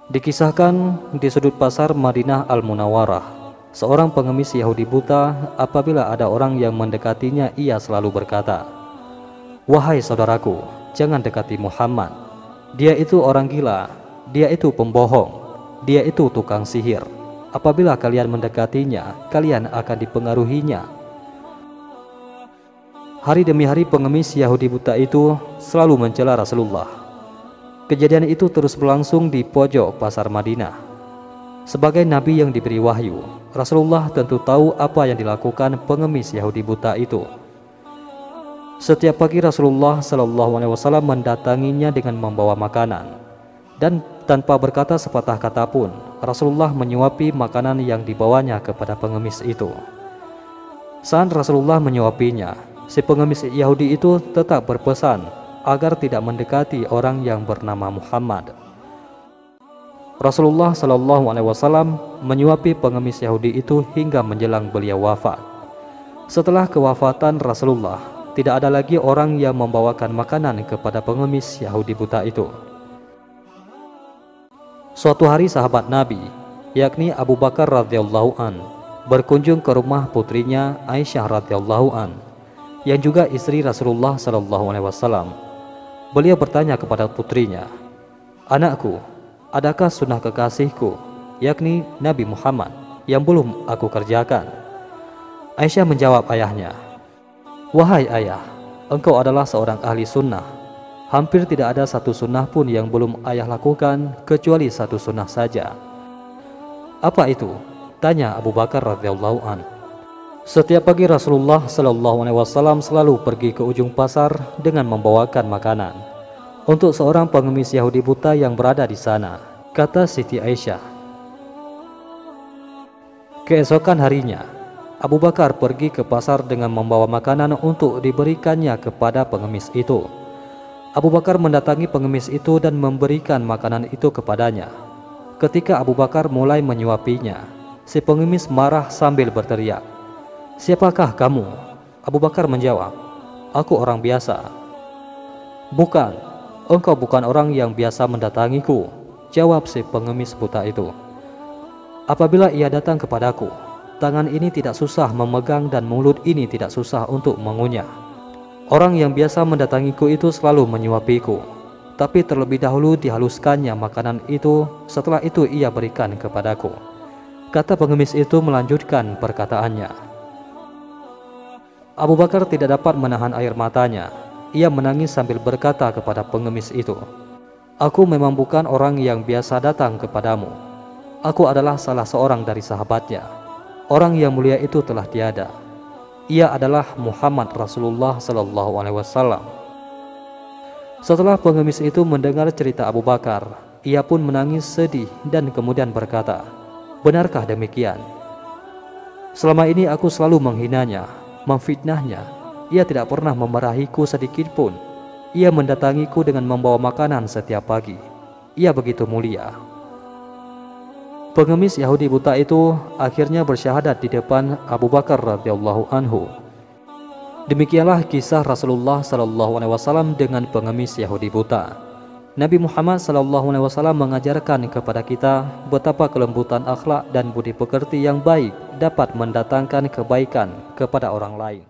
Dikisahkan di sudut pasar Madinah Al-Munawwarah, seorang pengemis Yahudi buta, apabila ada orang yang mendekatinya, ia selalu berkata, "Wahai saudaraku, jangan dekati Muhammad. Dia itu orang gila, dia itu pembohong, dia itu tukang sihir. Apabila kalian mendekatinya, kalian akan dipengaruhinya." Hari demi hari pengemis Yahudi buta itu selalu mencela Rasulullah. Kejadian itu terus berlangsung di pojok pasar Madinah. Sebagai nabi yang diberi wahyu, Rasulullah tentu tahu apa yang dilakukan pengemis Yahudi buta itu. Setiap pagi Rasulullah SAW mendatanginya dengan membawa makanan, dan tanpa berkata sepatah kata pun, Rasulullah menyuapi makanan yang dibawanya kepada pengemis itu. Saat Rasulullah menyuapinya, si pengemis Yahudi itu tetap berpesan agar tidak mendekati orang yang bernama Muhammad. Rasulullah SAW menyuapi pengemis Yahudi itu hingga menjelang beliau wafat. Setelah kewafatan Rasulullah, tidak ada lagi orang yang membawakan makanan kepada pengemis Yahudi buta itu. Suatu hari sahabat Nabi, yakni Abu Bakar radhiyallahu an, berkunjung ke rumah putrinya Aisyah radhiyallahu an, yang juga istri Rasulullah SAW. Beliau bertanya kepada putrinya, "Anakku, adakah sunnah kekasihku, yakni Nabi Muhammad, yang belum aku kerjakan?" Aisyah menjawab ayahnya, "Wahai ayah, engkau adalah seorang ahli sunnah. Hampir tidak ada satu sunnah pun yang belum ayah lakukan, kecuali satu sunnah saja." "Apa itu?" tanya Abu Bakar radhiyallahu an. Setiap pagi Rasulullah SAW selalu pergi ke ujung pasar dengan membawakan makanan untuk seorang pengemis Yahudi buta yang berada di sana, kata Siti Aisyah. Keesokan harinya, Abu Bakar pergi ke pasar dengan membawa makanan untuk diberikannya kepada pengemis itu. Abu Bakar mendatangi pengemis itu dan memberikan makanan itu kepadanya. Ketika Abu Bakar mulai menyuapinya, si pengemis marah sambil berteriak, "Siapakah kamu?" Abu Bakar menjawab, "Aku orang biasa." "Bukan, engkau bukan orang yang biasa mendatangiku," jawab si pengemis buta itu. "Apabila ia datang kepadaku, tangan ini tidak susah memegang dan mulut ini tidak susah untuk mengunyah. Orang yang biasa mendatangiku itu selalu menyuapiku, tapi terlebih dahulu dihaluskannya makanan itu, setelah itu ia berikan kepadaku." Kata pengemis itu melanjutkan perkataannya. Abu Bakar tidak dapat menahan air matanya. Ia menangis sambil berkata kepada pengemis itu, "Aku memang bukan orang yang biasa datang kepadamu. Aku adalah salah seorang dari sahabatnya. Orang yang mulia itu telah tiada. Ia adalah Muhammad Rasulullah SAW." Setelah pengemis itu mendengar cerita Abu Bakar, ia pun menangis sedih dan kemudian berkata, "Benarkah demikian? Selama ini aku selalu menghinanya, memfitnahnya. Ia tidak pernah memarahiku sedikit pun. Ia mendatangiku dengan membawa makanan setiap pagi. Ia begitu mulia." Pengemis Yahudi buta itu akhirnya bersyahadat di depan Abu Bakar radhiyallahu anhu. Demikianlah kisah Rasulullah SAW dengan pengemis Yahudi buta. Nabi Muhammad SAW mengajarkan kepada kita betapa kelembutan akhlak dan budi pekerti yang baik dapat mendatangkan kebaikan kepada orang lain.